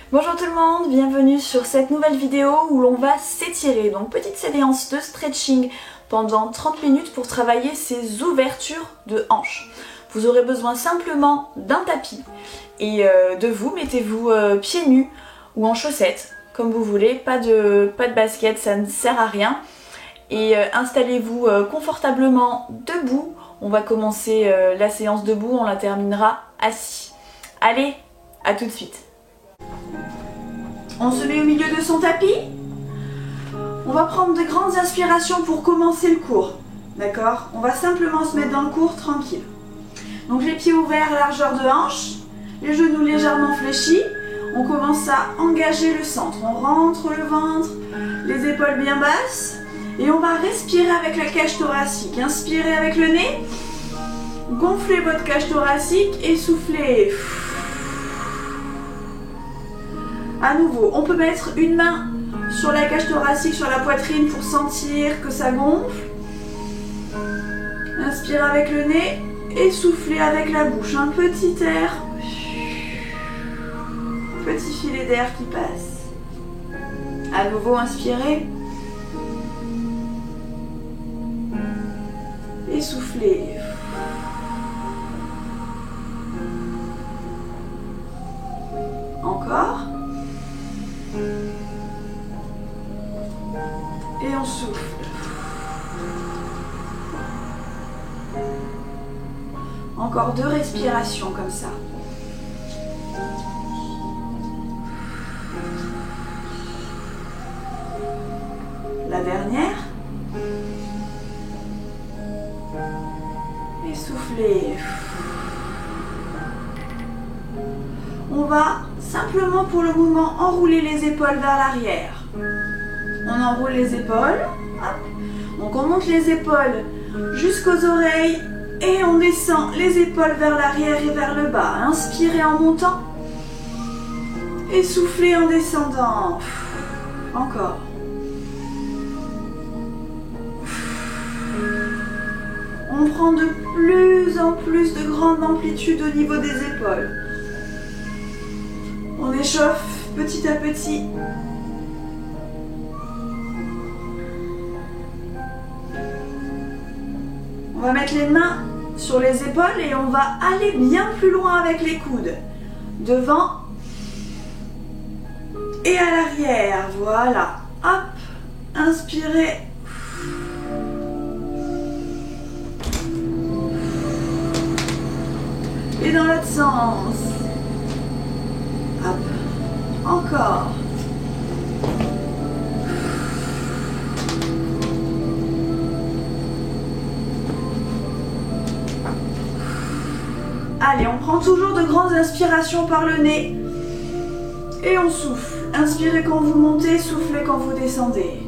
Bonjour tout le monde, bienvenue sur cette nouvelle vidéo où l'on va s'étirer. Donc petite séance de stretching pendant 30 minutes pour travailler ces ouvertures de hanches. Vous aurez besoin simplement d'un tapis et de vous, mettez-vous pieds nus ou en chaussettes, comme vous voulez, pas de basket, ça ne sert à rien. Et installez-vous confortablement debout. On va commencer la séance debout, on la terminera assis. Allez, à tout de suite. On se met au milieu de son tapis. On va prendre de grandes inspirations pour commencer le cours. D'accord? On va simplement se mettre dans le cours tranquille. Donc les pieds ouverts, largeur de hanche, les genoux légèrement fléchis. On commence à engager le centre. On rentre le ventre, les épaules bien basses. Et on va respirer avec la cage thoracique. Inspirez avec le nez. Gonflez votre cage thoracique et soufflez. À nouveau, on peut mettre une main sur la cage thoracique, sur la poitrine pour sentir que ça gonfle. Inspire avec le nez et soufflez avec la bouche. Un petit air. Petit filet d'air qui passe. À nouveau, inspirez. Et soufflez. Encore. Et on souffle. Encore 2 respirations comme ça. La dernière. Et soufflez. On va simplement pour le moment enrouler les épaules vers l'arrière. On enroule les épaules. Hop. Donc on monte les épaules jusqu'aux oreilles et on descend les épaules vers l'arrière et vers le bas. Inspirez en montant et soufflez en descendant. Encore. On prend de plus en plus de grande amplitude au niveau des épaules. On échauffe petit à petit. On va mettre les mains sur les épaules et on va aller bien plus loin avec les coudes. Devant et à l'arrière. Voilà. Hop. Inspirez. Et dans l'autre sens. Hop. Encore. Allez, on prend toujours de grandes inspirations par le nez. Et on souffle. Inspirez quand vous montez, soufflez quand vous descendez.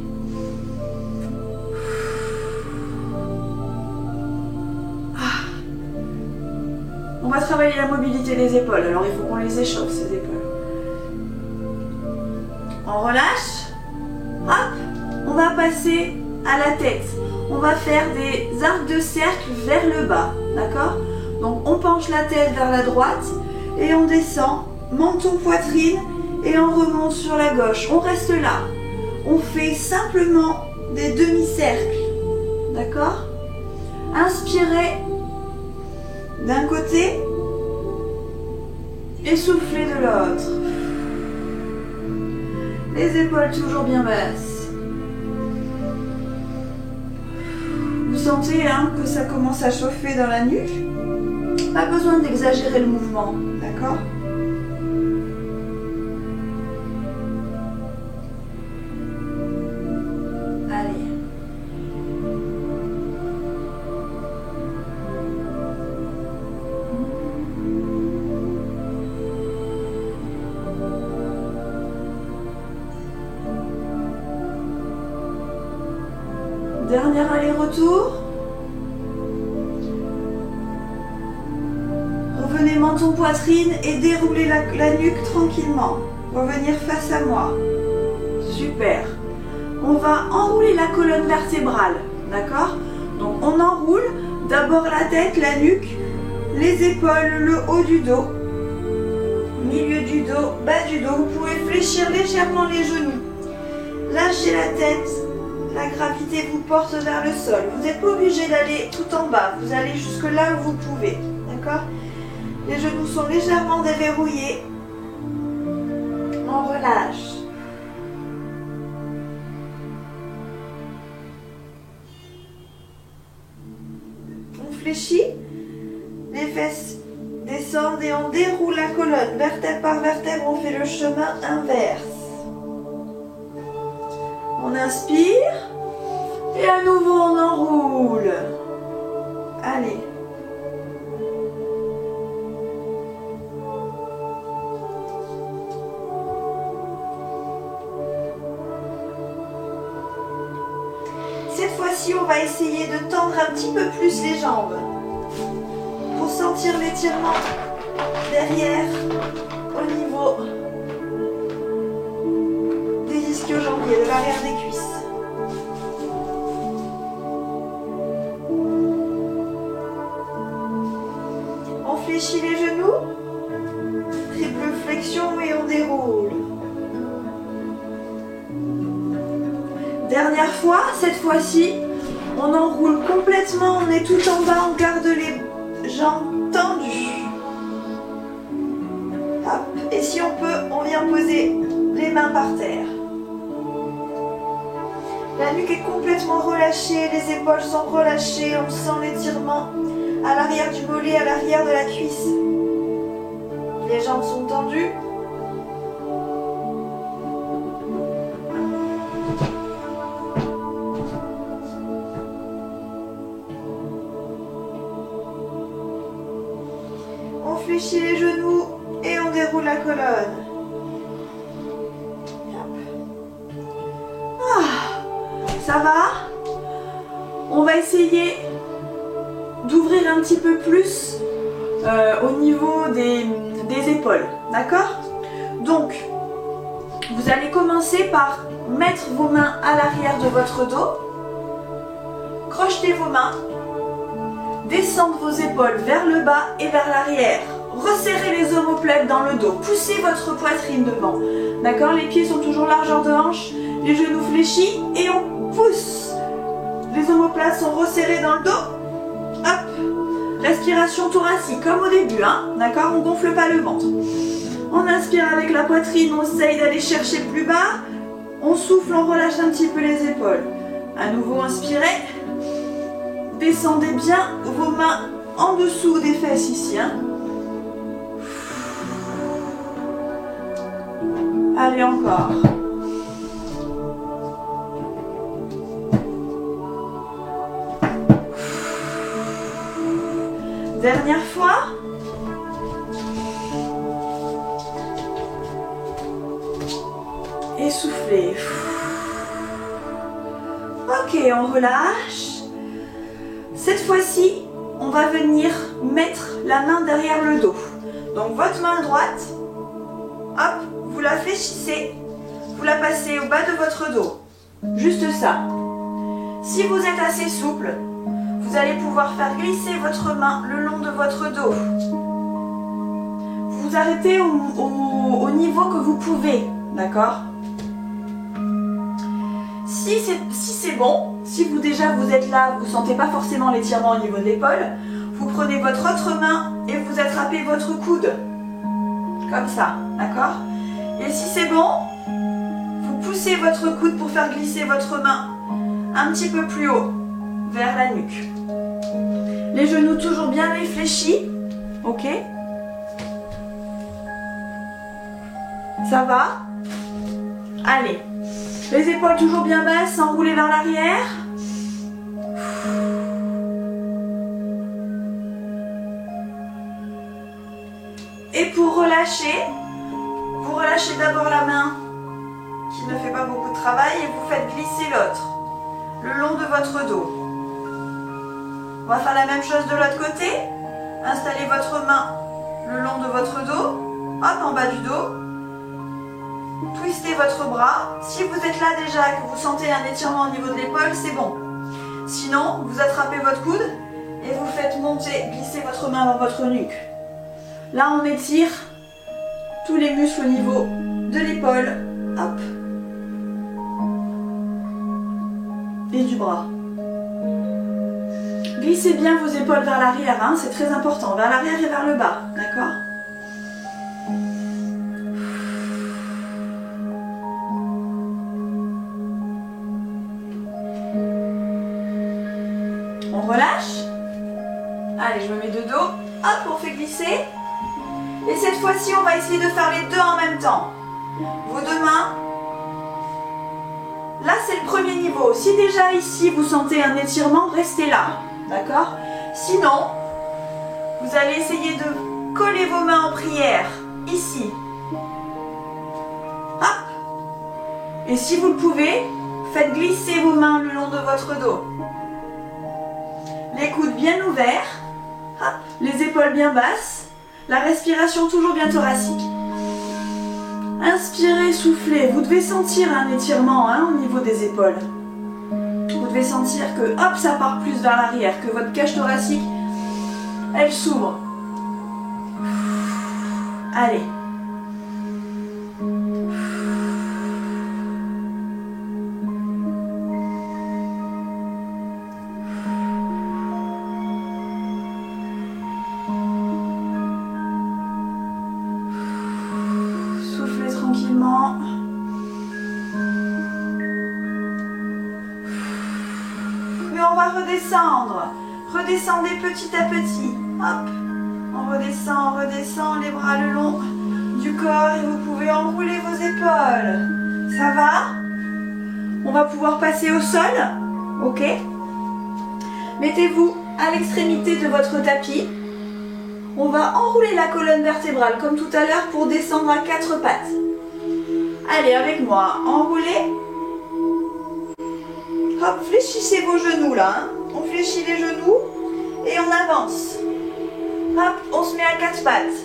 On va travailler la mobilité des épaules, alors il faut qu'on les échauffe ces épaules. On relâche. Hop. On va passer à la tête. On va faire des arcs de cercle vers le bas. D'accord? Donc on penche la tête vers la droite et on descend, menton, poitrine et on remonte sur la gauche. On reste là. On fait simplement des demi-cercles. D'accord? Inspirez d'un côté et soufflez de l'autre. Les épaules toujours bien basses. Vous sentez que ça commence à chauffer dans la nuque. Pas besoin d'exagérer le mouvement, d'accord? Allez. Dernier aller-retour. Revenez menton poitrine et déroulez la nuque tranquillement. Revenir face à moi. Super. On va enrouler la colonne vertébrale. D'accord? Donc on enroule d'abord la tête, la nuque, les épaules, le haut du dos. milieu du dos, bas du dos. Vous pouvez fléchir légèrement les genoux. Lâchez la tête. La gravité vous porte vers le sol. Vous n'êtes pas obligé d'aller tout en bas. Vous allez jusque là où vous pouvez. D'accord? Les genoux sont légèrement déverrouillés. On relâche. On fléchit. Les fesses descendent et on déroule la colonne. Vertèbre par vertèbre, on fait le chemin inverse. On inspire. Et à nouveau, on enroule. Allez. Cette fois-ci, on va essayer de tendre un petit peu plus les jambes pour sentir l'étirement derrière au niveau des ischio-jambiers, de l'arrière des cuisses. On fléchit les genoux, triple flexion et on déroule. Dernière fois, cette fois-ci, on enroule complètement, on est tout en bas, on garde les jambes tendues. Hop. Et si on peut, on vient poser les mains par terre. La nuque est complètement relâchée, les épaules sont relâchées, on sent l'étirement à l'arrière du mollet, à l'arrière de la cuisse. Les jambes sont tendues. On fléchit les genoux et on déroule la colonne. Ça va? On va essayer d'ouvrir un petit peu plus au niveau des épaules, d'accord? Donc, vous allez commencer par mettre vos mains à l'arrière de votre dos, crochetez vos mains, descendre vos épaules vers le bas et vers l'arrière, resserrez les omoplates dans le dos, poussez votre poitrine devant, d'accord? Les pieds sont toujours largeur de hanche, les genoux fléchis et on pousse. Les omoplates sont resserrées dans le dos. Hop. Respiration thoracique comme au début, hein, d'accord? On gonfle pas le ventre. On inspire avec la poitrine, on essaye d'aller chercher plus bas. On souffle, on relâche un petit peu les épaules. À nouveau, inspirez. Descendez bien vos mains en dessous des fesses ici, hein. Allez, encore. Dernière fois. Et soufflez. Ok, on relâche. Cette fois-ci, on va venir mettre la main derrière le dos. Donc votre main droite, hop, vous la fléchissez, vous la passez au bas de votre dos. Juste ça. Si vous êtes assez souple, vous allez pouvoir faire glisser votre main le long de votre dos. Vous arrêtez au niveau que vous pouvez, d'accord? Si c'est bon, si vous déjà vous êtes là, vous ne sentez pas forcément l'étirement au niveau de l'épaule, vous prenez votre autre main et vous attrapez votre coude. Comme ça, d'accord? Et si c'est bon, vous poussez votre coude pour faire glisser votre main un petit peu plus haut, vers la nuque. Les genoux toujours bien réfléchis, ok? Ça va? Allez, les épaules toujours bien basses, enroulées vers l'arrière. Et pour relâcher, vous relâchez d'abord la main qui ne fait pas beaucoup de travail et vous faites glisser l'autre le long de votre dos. On va faire la même chose de l'autre côté. Installez votre main le long de votre dos, hop, en bas du dos. Twistez votre bras. Si vous êtes là déjà et que vous sentez un étirement au niveau de l'épaule, c'est bon. Sinon, vous attrapez votre coude et vous faites monter, glisser votre main dans votre nuque. Là, on étire tous les muscles au niveau de l'épaule. Hop. Et du bras. Glissez bien vos épaules vers l'arrière, hein, c'est très important, vers l'arrière et vers le bas, d'accord? On relâche. Allez, je me mets de dos. Hop, on fait glisser. Et cette fois-ci, on va essayer de faire les deux en même temps. Vos deux mains. Là, c'est le premier niveau. Si déjà ici, vous sentez un étirement, restez là. D'accord? Sinon, vous allez essayer de coller vos mains en prière. Ici. Hop. Et si vous le pouvez, faites glisser vos mains le long de votre dos. Les coudes bien ouverts. Hop. Les épaules bien basses. La respiration toujours bien thoracique. Inspirez, soufflez. Vous devez sentir un étirement au niveau des épaules. Vous devez sentir que hop, ça part plus vers l'arrière, que votre cage thoracique, elle s'ouvre. Allez. Soufflez tranquillement. On va redescendre. Redescendez petit à petit. Hop. On redescend les bras le long du corps et vous pouvez enrouler vos épaules. Ça va? On va pouvoir passer au sol. Ok? Mettez-vous à l'extrémité de votre tapis. On va enrouler la colonne vertébrale comme tout à l'heure pour descendre à 4 pattes. Allez, avec moi. Enroulez. Hop, fléchissez vos genoux là, hein. On fléchit les genoux et on avance. Hop, on se met à 4 pattes.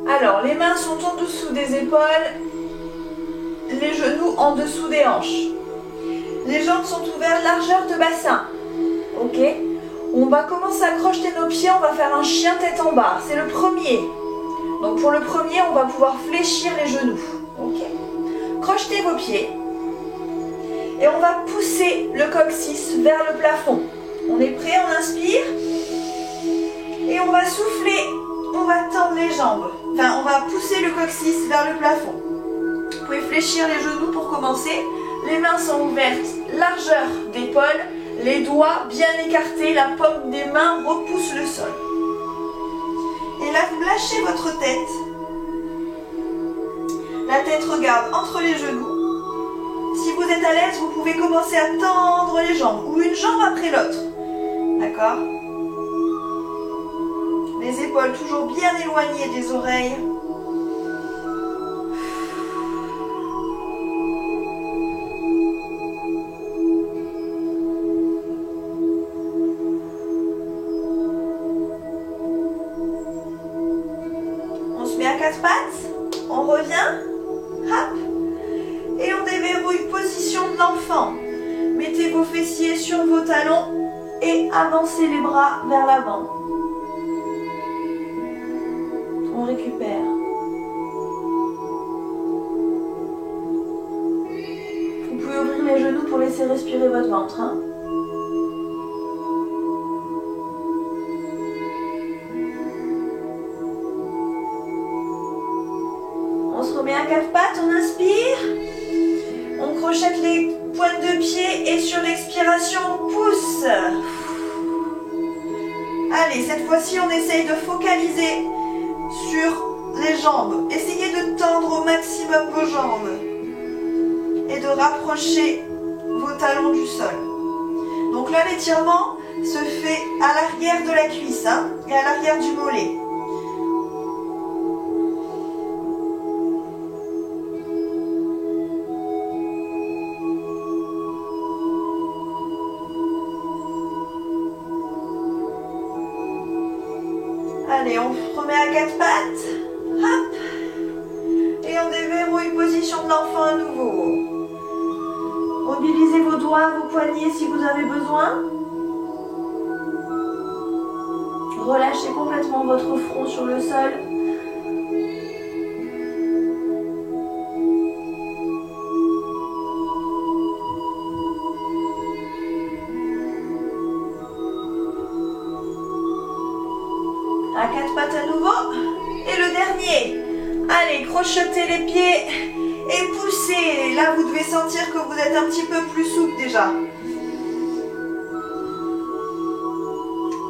Alors, les mains sont en dessous des épaules, les genoux en dessous des hanches. Les jambes sont ouvertes, largeur de bassin. Ok? On va commencer à crocheter nos pieds, on va faire un chien tête en bas. C'est le premier. Donc pour le premier, on va pouvoir fléchir les genoux. Ok? Crochetez vos pieds et on va pousser le coccyx vers le plafond. On est prêt, on inspire et on va souffler, on va tendre les jambes. Enfin, on va pousser le coccyx vers le plafond. Vous pouvez fléchir les genoux pour commencer. Les mains sont ouvertes, largeur d'épaule, les doigts bien écartés, la paume des mains repousse le sol. Et là, vous lâchez votre tête. La tête regarde entre les genoux. Si vous êtes à l'aise, vous pouvez commencer à tendre les jambes, ou une jambe après l'autre. D'accord? Les épaules toujours bien éloignées des oreilles. On se met à 4 pattes. On revient. Hop. Et on déverrouille position de l'enfant. Mettez vos fessiers sur vos talons et avancez les bras vers l'avant. On récupère. Vous pouvez ouvrir les genoux pour laisser respirer votre ventre. Hein. On se remet à 4 pattes, on inspire. On crochette les pointes de pied et sur l'expiration, on pousse. Allez, cette fois-ci, on essaye de focaliser sur les jambes. Essayez de tendre au maximum vos jambes et de rapprocher vos talons du sol. Donc là, l'étirement se fait à l'arrière de la cuisse et à l'arrière du mollet. Allez, on remet à 4 pattes. Hop. Et on déverrouille position de l'enfant à nouveau. Mobilisez vos doigts, vos poignets si vous avez besoin. Relâchez complètement votre front sur le sol. À quatre pattes à nouveau. Et le dernier. Allez, crochetez les pieds et poussez. Là, vous devez sentir que vous êtes un petit peu plus souple déjà.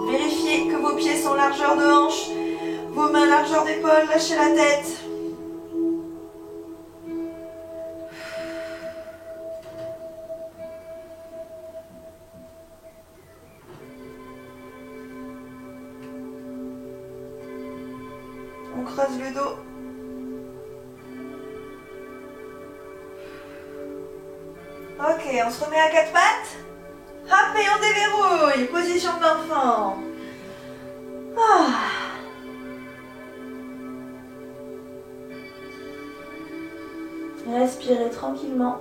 Vérifiez que vos pieds sont largeur de hanche, vos mains largeur d'épaule, lâchez la tête. On creuse le dos. Ok, on se remet à quatre pattes. Hop, et on déverrouille. Position de l'enfant. Respirez tranquillement.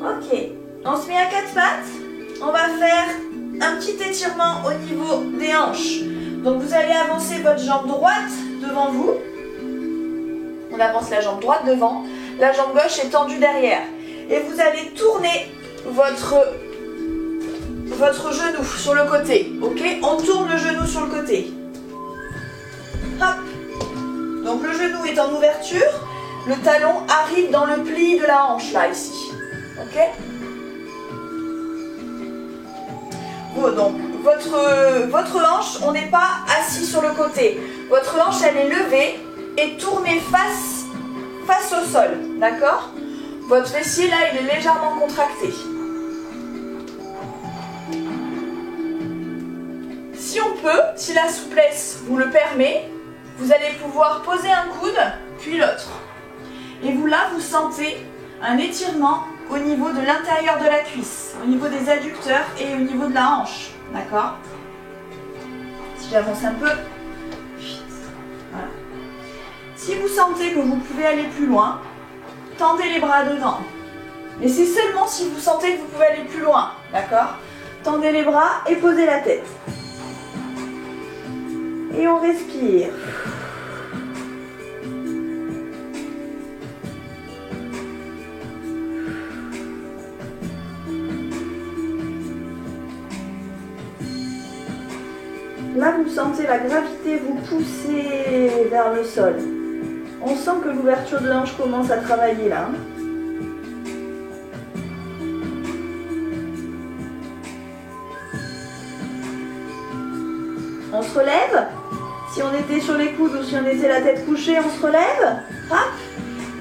Ok, on se met à quatre pattes. On va faire un petit étirement au niveau des hanches. Donc vous allez avancer votre jambe droite devant vous. On avance la jambe droite devant. La jambe gauche est tendue derrière. Et vous allez tourner votre genou sur le côté. Ok? On tourne le genou sur le côté. Hop. Donc le genou est en ouverture. Le talon arrive dans le pli de la hanche, là, ici. Ok? Bon, donc votre hanche, on n'est pas assis sur le côté. Votre hanche, elle est levée et tournée face au sol. D'accord? Votre fessier, là, il est légèrement contracté. Si on peut, si la souplesse vous le permet, vous allez pouvoir poser un coude, puis l'autre. Et vous, là, vous sentez un étirement au niveau de l'intérieur de la cuisse, au niveau des adducteurs et au niveau de la hanche. D'accord? Si j'avance un peu. Voilà. Si vous sentez que vous pouvez aller plus loin, tendez les bras devant. Mais c'est seulement si vous sentez que vous pouvez aller plus loin. D'accord? Tendez les bras et posez la tête. Et on respire. Là, vous sentez la gravité vous pousser vers le sol. On sent que l'ouverture de hanche commence à travailler là. On se relève. Si on était sur les coudes ou si on était la tête couchée, on se relève. Hop.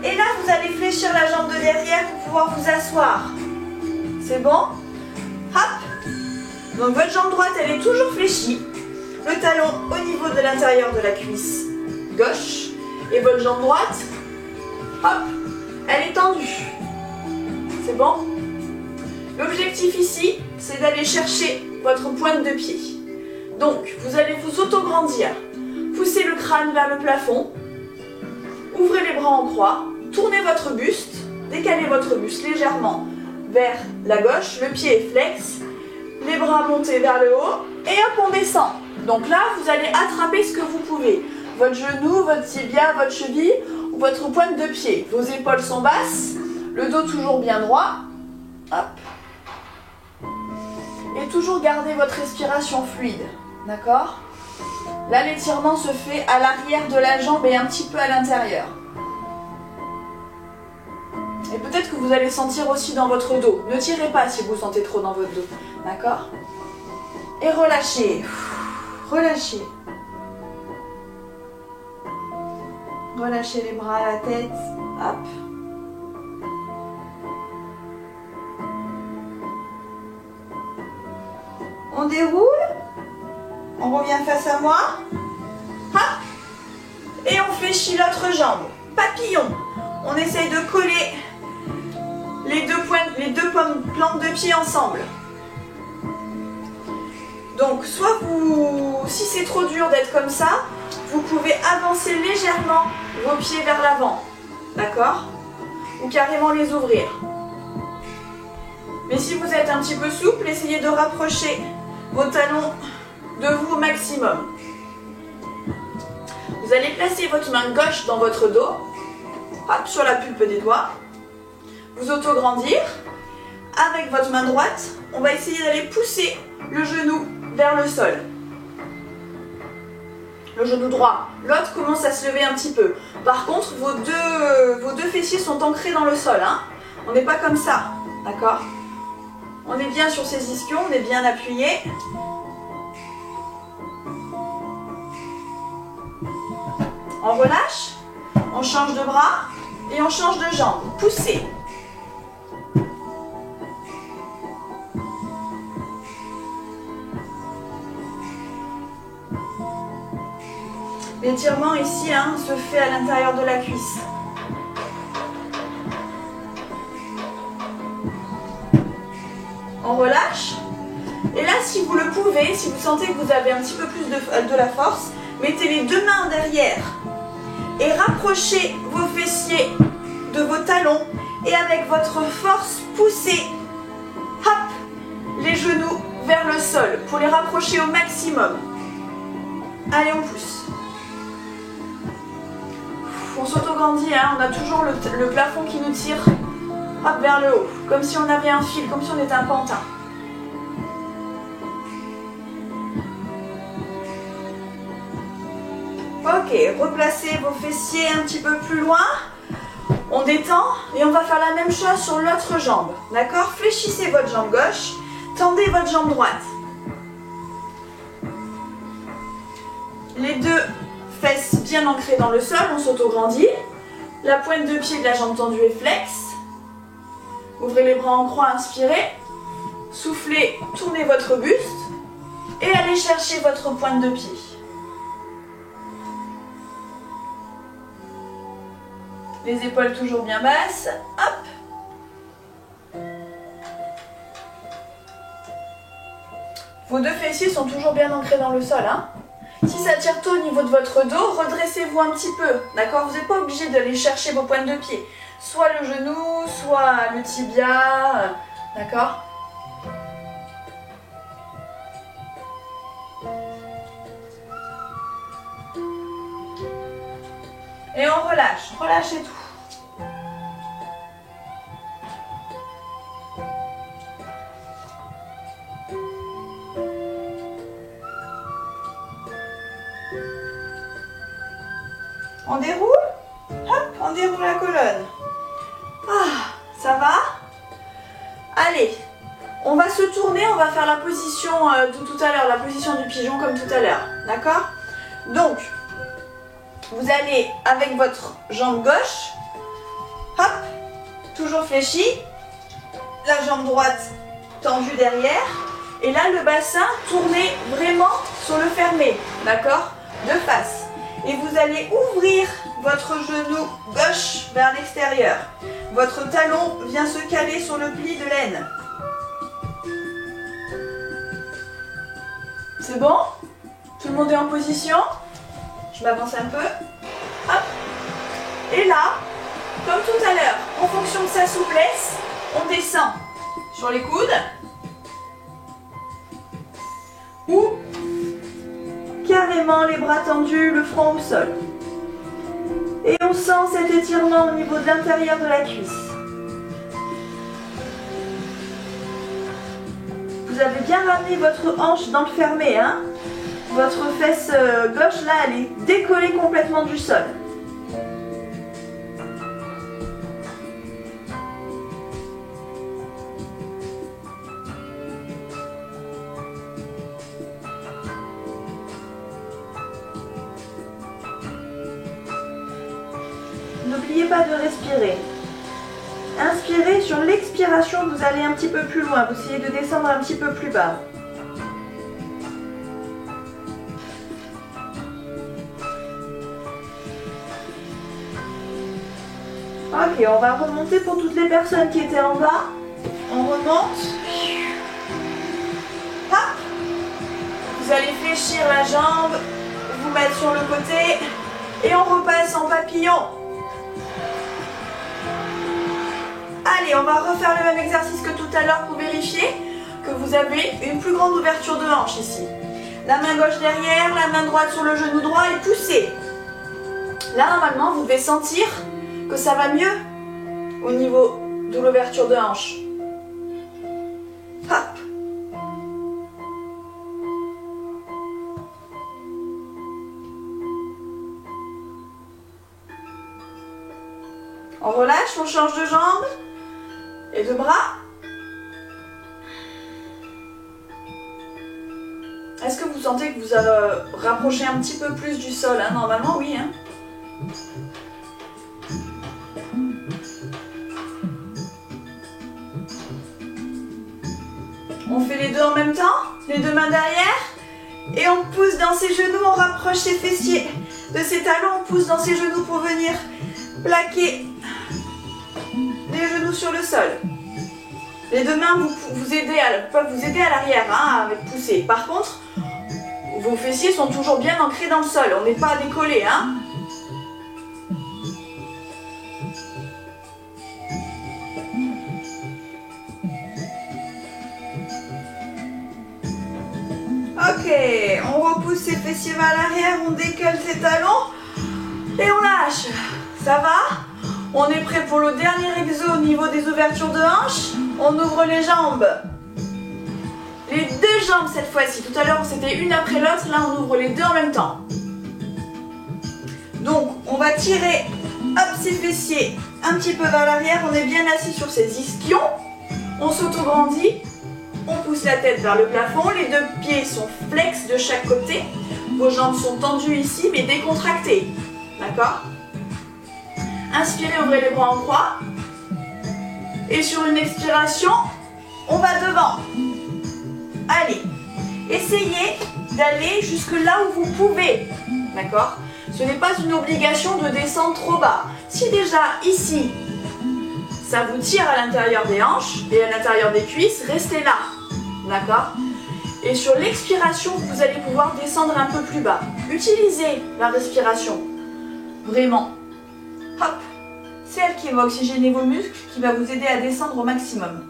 Et là, vous allez fléchir la jambe de derrière pour pouvoir vous asseoir. C'est bon? Hop. Donc votre jambe droite, elle est toujours fléchie. Le talon au niveau de l'intérieur de la cuisse gauche. Et votre jambe droite, hop, elle est tendue. C'est bon? L'objectif ici, c'est d'aller chercher votre pointe de pied. Donc, vous allez vous auto-grandir. Poussez le crâne vers le plafond. Ouvrez les bras en croix. Tournez votre buste. Décalez votre buste légèrement vers la gauche. Le pied est flex. Les bras montés vers le haut. Et hop, on descend. Donc là, vous allez attraper ce que vous pouvez. Votre genou, votre tibia, votre cheville ou votre pointe de pied. Vos épaules sont basses. Le dos toujours bien droit. Hop. Et toujours garder votre respiration fluide. D'accord? Là, l'étirement se fait à l'arrière de la jambe et un petit peu à l'intérieur. Et peut-être que vous allez sentir aussi dans votre dos. Ne tirez pas si vous sentez trop dans votre dos. D'accord? Et relâchez. Relâchez. Relâchez les bras, la tête. Hop. On déroule. On revient face à moi. Hop. Et on fléchit l'autre jambe. Papillon. On essaye de coller les deux plantes de pied ensemble. Donc, soit si c'est trop dur d'être comme ça, vous pouvez avancer légèrement vos pieds vers l'avant. D'accord? ou carrément les ouvrir. Mais si vous êtes un petit peu souple, essayez de rapprocher vos talons de vous au maximum. Vous allez placer votre main gauche dans votre dos, hop, sur la pulpe des doigts, vous auto-grandir. Avec votre main droite, on va essayer d'aller pousser le genou vers le sol. Le genou droit, l'autre commence à se lever un petit peu. Par contre, vos deux fessiers sont ancrés dans le sol. Hein. On n'est pas comme ça, d'accord? On est bien sur ses ischions, on est bien appuyé. On relâche, on change de bras et on change de jambe. Poussez. L'étirement ici se fait à l'intérieur de la cuisse. On relâche. Et là, si vous le pouvez, si vous sentez que vous avez un petit peu plus de la force, mettez les deux mains derrière et rapprochez vos fessiers de vos talons et avec votre force, poussez hop, les genoux vers le sol pour les rapprocher au maximum. Allez, on pousse. On s'auto-grandit, on a toujours le plafond qui nous tire hop, vers le haut, comme si on avait un fil, comme si on était un pantin. Ok, replacez vos fessiers un petit peu plus loin. On détend et on va faire la même chose sur l'autre jambe. D'accord? Fléchissez votre jambe gauche, tendez votre jambe droite. Les deux fesses bien ancrées dans le sol, on s'auto-grandit. La pointe de pied de la jambe tendue est flex. Ouvrez les bras en croix, inspirez. Soufflez, tournez votre buste. Et allez chercher votre pointe de pied. Les épaules toujours bien basses. Hop. Vos deux fessiers sont toujours bien ancrés dans le sol. Si ça tire tout au niveau de votre dos, redressez-vous un petit peu. D'accord? Vous n'êtes pas obligé d'aller chercher vos pointes de pied. Soit le genou, soit le tibia. D'accord? Et on relâche. Relâchez tout. On déroule, hop, on déroule la colonne. Ça va? Allez, on va se tourner, on va faire la position de tout à l'heure, la position du pigeon comme tout à l'heure, d'accord? Donc, vous allez avec votre jambe gauche, hop, toujours fléchie, la jambe droite tendue derrière, et là le bassin tourné vraiment sur le fermé, d'accord? De face. Et vous allez ouvrir votre genou gauche vers l'extérieur. Votre talon vient se caler sur le pli de l'aine. C'est bon? Tout le monde est en position? Je m'avance un peu. Hop. Et là, comme tout à l'heure, en fonction de sa souplesse, on descend sur les coudes. Ou carrément les bras tendus, le front au sol. Et on sent cet étirement au niveau de l'intérieur de la cuisse. Vous avez bien ramené votre hanche dans le fermé, Votre fesse gauche, là, elle est décollée complètement du sol. N'oubliez pas de respirer. Inspirez, sur l'expiration, vous allez un petit peu plus loin. Vous essayez de descendre un petit peu plus bas. Ok, on va remonter pour toutes les personnes qui étaient en bas. On remonte. Hop. Vous allez fléchir la jambe, vous mettre sur le côté et on repasse en papillon. Allez, on va refaire le même exercice que tout à l'heure pour vérifier que vous avez une plus grande ouverture de hanche ici. La main gauche derrière, la main droite sur le genou droit et poussez. Là, normalement, vous devez sentir que ça va mieux au niveau de l'ouverture de hanche. Hop. On relâche, on change de jambe et de bras. Est-ce que vous sentez que vous avez rapproché un petit peu plus du sol, hein? Normalement, oui. Hein? On fait les deux en même temps, les deux mains derrière. Et on pousse dans ses genoux, on rapproche ses fessiers de ses talons. On pousse dans ses genoux pour venir plaquer les genoux sur le sol. Les deux mains peuvent vous aider à l'arrière, hein, avec pousser. Par contre, vos fessiers sont toujours bien ancrés dans le sol. On n'est pas décollé, hein. Ok, on repousse ses fessiers vers l'arrière, on décolle ses talons et on lâche. Ça va? On est prêt pour le dernier exo au niveau des ouvertures de hanches. On ouvre les jambes. Les deux jambes cette fois-ci. Tout à l'heure c'était une après l'autre. Là on ouvre les deux en même temps. Donc on va tirer hop, ses fessiers un petit peu vers l'arrière. On est bien assis sur ses ischions. On s'auto-grandit. On pousse la tête vers le plafond. Les deux pieds sont flex de chaque côté. Vos jambes sont tendues ici mais décontractées. D'accord? Inspirez, ouvrez les bras en croix. Et sur une expiration, on va devant. Allez, essayez d'aller jusque là où vous pouvez. D'accord? Ce n'est pas une obligation de descendre trop bas. Si déjà ici, ça vous tire à l'intérieur des hanches et à l'intérieur des cuisses, restez là. D'accord? Et sur l'expiration, vous allez pouvoir descendre un peu plus bas. Utilisez la respiration. Vraiment. Hop, c'est elle qui va oxygéner vos muscles, qui va vous aider à descendre au maximum.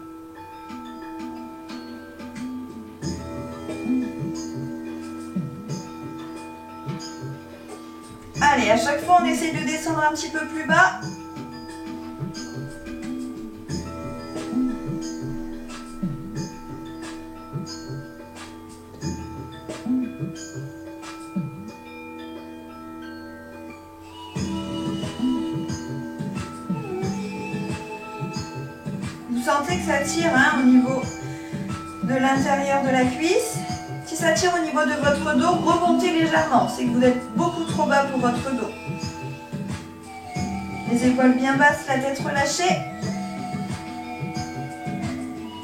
Allez, à chaque fois on essaie de descendre un petit peu plus bas. Vous sentez que ça tire, hein, au niveau de l'intérieur de la cuisse. Si ça tire au niveau de votre dos, remontez légèrement. C'est que vous êtes beaucoup trop bas pour votre dos. Les épaules bien basses, la tête relâchée.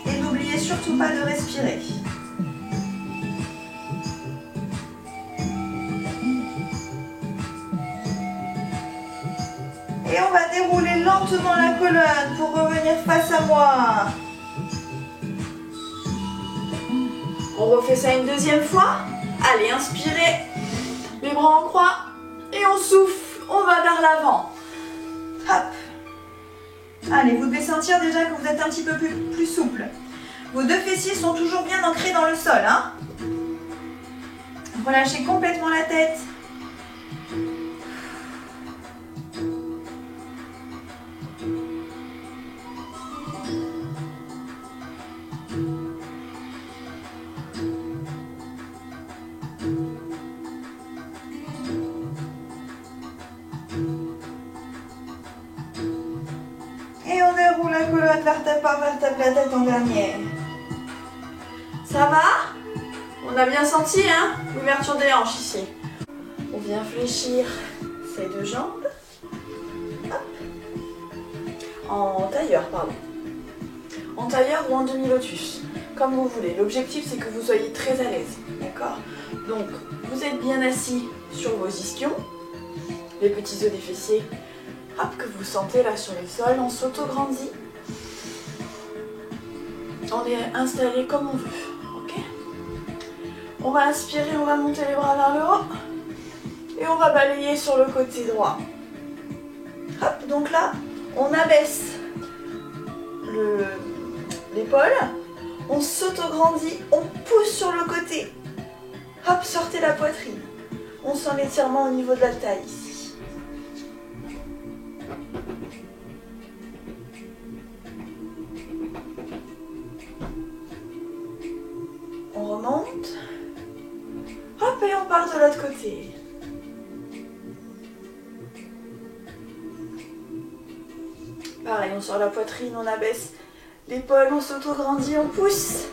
Et n'oubliez surtout pas de respirer. Et on va dérouler lentement la colonne pour revenir face à moi. On refait ça une deuxième fois. Allez, inspirez. Les bras en croix. Et on souffle. On va vers l'avant. Hop. Allez, vous devez sentir déjà que vous êtes un petit peu plus souple. Vos deux fessiers sont toujours bien ancrés dans le sol, hein. Relâchez complètement la tête. Et on déroule la colonne vertèbre par vertèbre, la tête en dernière. Ça va? On a bien senti, hein, l'ouverture des hanches ici. On vient fléchir ces deux jambes. Hop. En tailleur, pardon. En tailleur ou en demi-lotus, comme vous voulez. L'objectif, c'est que vous soyez très à l'aise, d'accord? Donc, vous êtes bien assis sur vos ischions, les petits œufs des fessiers, hop, que vous sentez là sur le sol. On s'auto-grandit. On est installé comme on veut, ok? On va inspirer, on va monter les bras vers le haut. Et on va balayer sur le côté droit. Hop, donc là, on abaisse l'épaule. On s'auto-grandit, on pousse sur le côté. Hop, sortez la poitrine. On sent l'étirement au niveau de la taille ici. On remonte. Hop, et on part de l'autre côté. Pareil, on sort la poitrine, on abaisse l'épaule, on s'auto-grandit, on pousse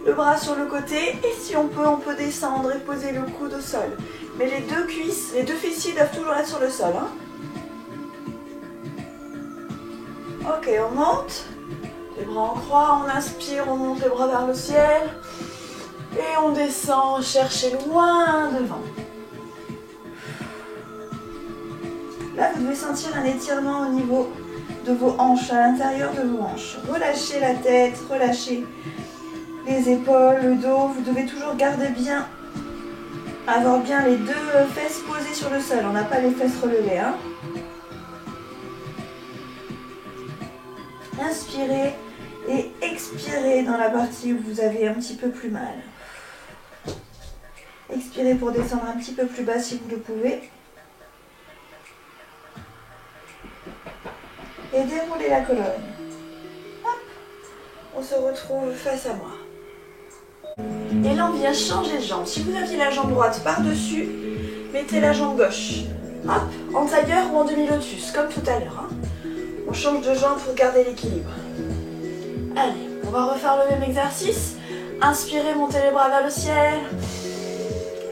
le bras sur le côté. Et si on peut descendre et poser le coude au sol. Mais les deux cuisses, les deux fessiers doivent toujours être sur le sol. Hein. Ok, on monte. Les bras en croix, on inspire, on monte les bras vers le ciel. Et on descend, chercher loin devant. Là, vous devez sentir un étirement au niveau de vos hanches, à l'intérieur de vos hanches. Relâchez la tête, relâchez les épaules, le dos. Vous devez toujours garder bien, avoir bien les deux fesses posées sur le sol. On n'a pas les fesses relevées. Hein. Inspirez et expirez dans la partie où vous avez un petit peu plus mal. Expirez pour descendre un petit peu plus bas si vous le pouvez. Et déroulez la colonne. Hop. On se retrouve face à moi. Et là, on vient changer de jambe. Si vous aviez la jambe droite par-dessus, mettez la jambe gauche. Hop, en tailleur ou en demi-lotus, comme tout à l'heure. Hein. On change de jambe pour garder l'équilibre. Allez, on va refaire le même exercice. Inspirez, montez les bras vers le ciel.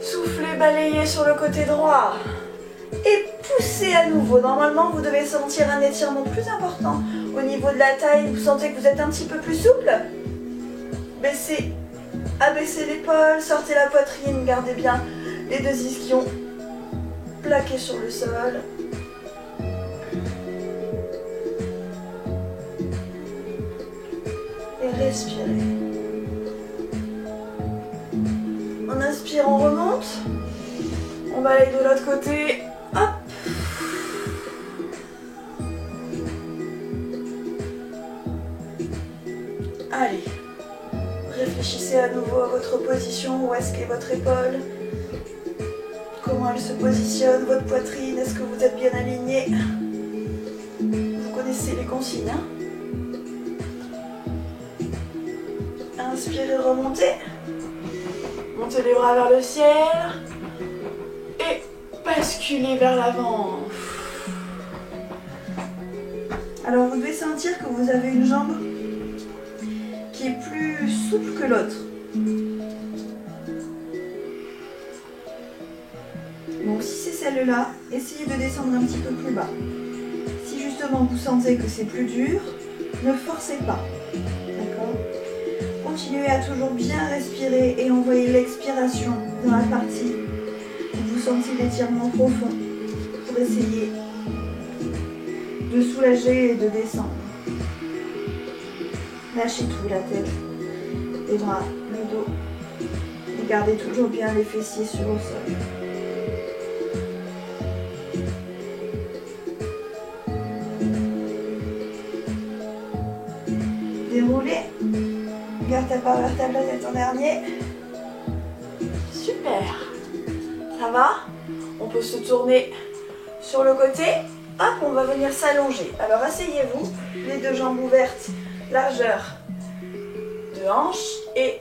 Soufflez, balayez sur le côté droit. Et poussez à nouveau. Normalement, vous devez sentir un étirement plus important au niveau de la taille. Vous sentez que vous êtes un petit peu plus souple. Baissez, abaissez l'épaule, sortez la poitrine. Gardez bien les deux ischions plaqués sur le sol. Et respirez. On inspire, on remonte. On balaye de l'autre côté. Hop. Allez. Réfléchissez à nouveau à votre position. Où est-ce qu'est votre épaule? Comment elle se positionne? Votre poitrine? Est-ce que vous êtes bien aligné? Vous connaissez les consignes, hein? Inspirez, remontez. Montez les bras vers le ciel. Et basculez vers l'avant. Alors vous devez sentir que vous avez une jambe qui est plus souple que l'autre. Donc si c'est celle-là, essayez de descendre un petit peu plus bas. Si justement vous sentez que c'est plus dur, ne forcez pas. D'accord ? Continuez à toujours bien respirer et envoyer l'expiration dans la partie où vous sentez l'étirement profond pour essayer de soulager et de descendre. Lâchez tout, la tête, les bras, le dos. Et gardez toujours bien les fessiers sur le sol. Déroulez. Vertèbre par vertèbre, la tête en dernier. Super. Ça va? On peut se tourner sur le côté. Hop, on va venir s'allonger. Alors asseyez-vous, les deux jambes ouvertes, largeur de hanche. Et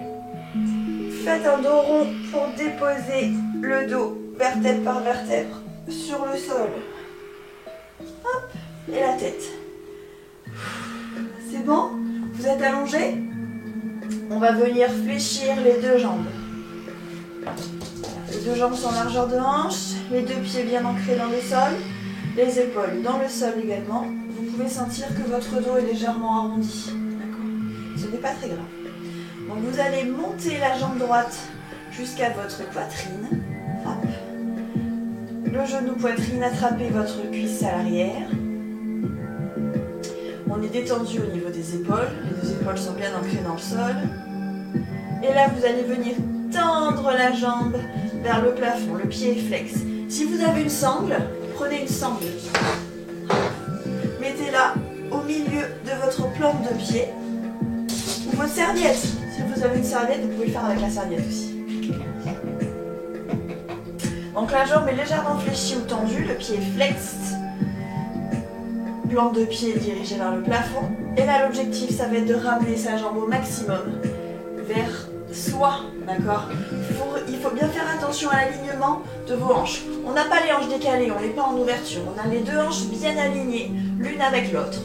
faites un dos rond pour déposer le dos, vertèbre par vertèbre, sur le sol. Hop, et la tête. C'est bon? Vous êtes allongé? On va venir fléchir les deux jambes. Les deux jambes sont en largeur de hanche, les deux pieds bien ancrés dans le sol, les épaules dans le sol également. Vous pouvez sentir que votre dos est légèrement arrondi. D'accord ? Ce n'est pas très grave. Donc vous allez monter la jambe droite jusqu'à votre poitrine. Hop. Le genou poitrine, attrapez votre cuisse à l'arrière. On est détendu au niveau des épaules. Les deux épaules sont bien ancrées dans le sol. Et là, vous allez venir tendre la jambe vers le plafond. Le pied est flex. Si vous avez une sangle, prenez une sangle. Mettez-la au milieu de votre planche plante de pied ou votre serviette. Si vous avez une serviette, vous pouvez le faire avec la serviette aussi. Donc la jambe est légèrement fléchie ou tendue, le pied est flex. Plante de pied dirigée vers le plafond. Et là l'objectif ça va être de ramener sa jambe au maximum vers soi, d'accord? Il faut bien faire attention à l'alignement de vos hanches. On n'a pas les hanches décalées, on n'est pas en ouverture. On a les deux hanches bien alignées, l'une avec l'autre.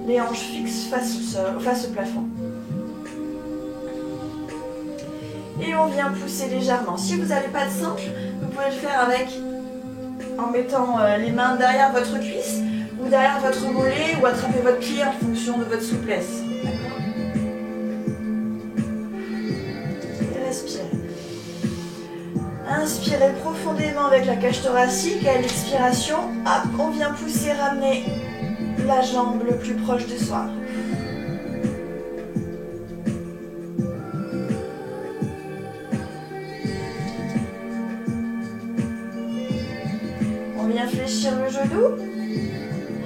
Les hanches fixes face au sol, face au plafond. Et on vient pousser légèrement. Si vous n'avez pas de sangle, vous pouvez le faire en mettant les mains derrière votre cuisse ou derrière votre mollet ou attraper votre pied en fonction de votre souplesse. D'accord ? Et respirez. Inspirez profondément avec la cage thoracique. À l'expiration, hop, on vient pousser, ramener la jambe le plus proche de soi. On vient fléchir le genou.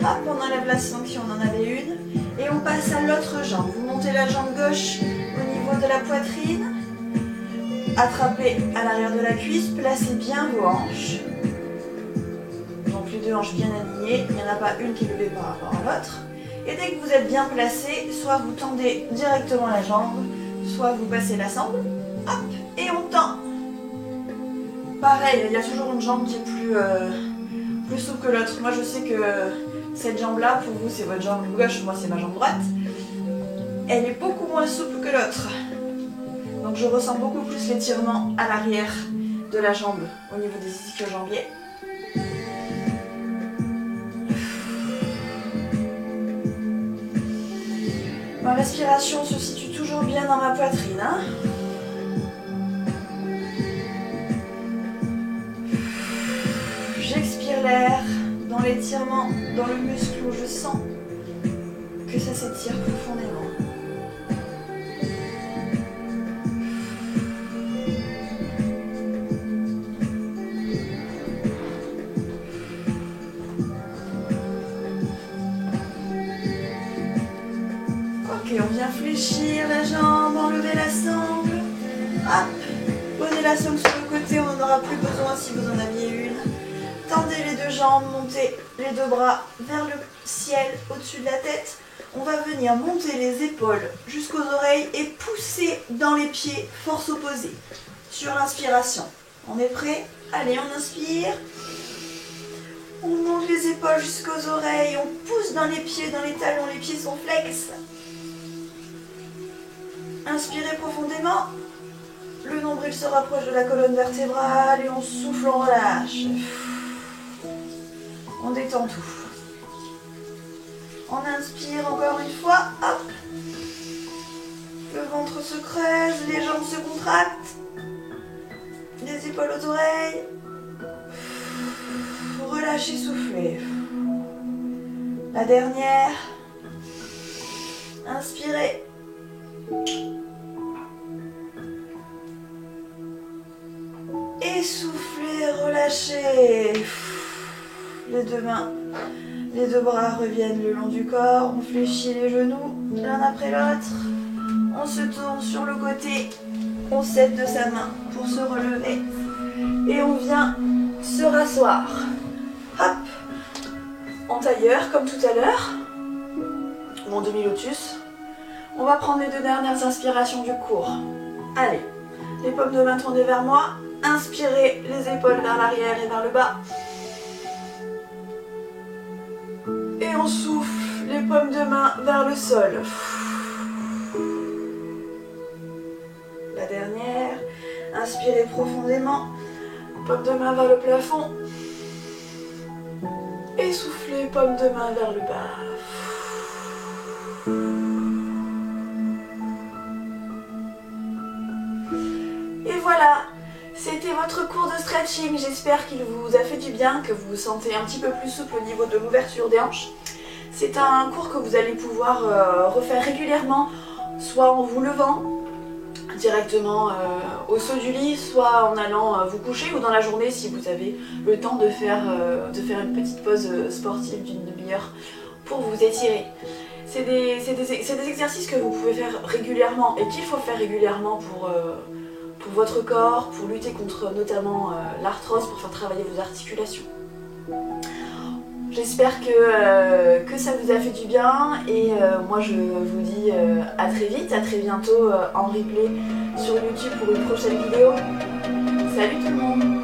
Hop, on enlève la sangle si on en avait une. Et on passe à l'autre jambe. Vous montez la jambe gauche au niveau de la poitrine. Attrapez à l'arrière de la cuisse. Placez bien vos hanches. Donc les deux hanches bien alignées. Il n'y en a pas une qui est levée par rapport à l'autre. Et dès que vous êtes bien placé, soit vous tendez directement la jambe, soit vous passez la sangle. Hop, et on tend. Pareil, il y a toujours une jambe qui est plus souple que l'autre. Moi je sais que cette jambe là, pour vous c'est votre jambe gauche, moi c'est ma jambe droite. Elle est beaucoup moins souple que l'autre. Donc je ressens beaucoup plus l'étirement à l'arrière de la jambe, au niveau des ischio-jambiers. Ma respiration se situe toujours bien dans ma poitrine. Hein. J'expire l'air dans l'étirement, dans le muscle où je sens que ça s'étire profondément. Ok, on vient fléchir la jambe, enlever la sangle. Hop, posez la sangle sur le côté, on n'en aura plus besoin si vous en aviez une. Tendez les deux jambes, montez les deux bras vers le ciel au-dessus de la tête. On va venir monter les épaules jusqu'aux oreilles et pousser dans les pieds, force opposée, sur l'inspiration. On est prêt? Allez, on inspire. On monte les épaules jusqu'aux oreilles, on pousse dans les pieds, dans les talons, les pieds sont flex. Inspirez profondément. Le nombril se rapproche de la colonne vertébrale et on souffle, on relâche. On détend tout. On inspire encore une fois. Hop. Le ventre se creuse, les jambes se contractent. Les épaules aux oreilles. Relâchez, soufflez. La dernière. Inspirez. Et soufflez, relâchez. Les deux mains, les deux bras reviennent le long du corps. On fléchit les genoux l'un après l'autre. On se tourne sur le côté. On s'aide de sa main pour se relever. Et on vient se rasseoir. Hop. En tailleur, comme tout à l'heure. Mon demi-lotus. On va prendre les deux dernières inspirations du cours. Allez, les paumes de main tournées vers moi. Inspirez les épaules vers l'arrière et vers le bas. Et on souffle les paumes de main vers le sol. La dernière. Inspirez profondément. Paumes de main vers le plafond. Et soufflez paumes de main vers le bas. Et voilà, c'était votre cours de stretching. J'espère qu'il vous a fait du bien, que vous vous sentez un petit peu plus souple au niveau de l'ouverture des hanches. C'est un cours que vous allez pouvoir refaire régulièrement, soit en vous levant, directement au saut du lit, soit en allant vous coucher ou dans la journée si vous avez le temps de faire une petite pause sportive d'une demi-heure pour vous étirer. C'est des exercices que vous pouvez faire régulièrement et qu'il faut faire régulièrement pour votre corps, pour lutter contre notamment l'arthrose, pour faire travailler vos articulations. J'espère que ça vous a fait du bien et moi je vous dis à très vite, à très bientôt en replay sur YouTube pour une prochaine vidéo. Salut tout le monde!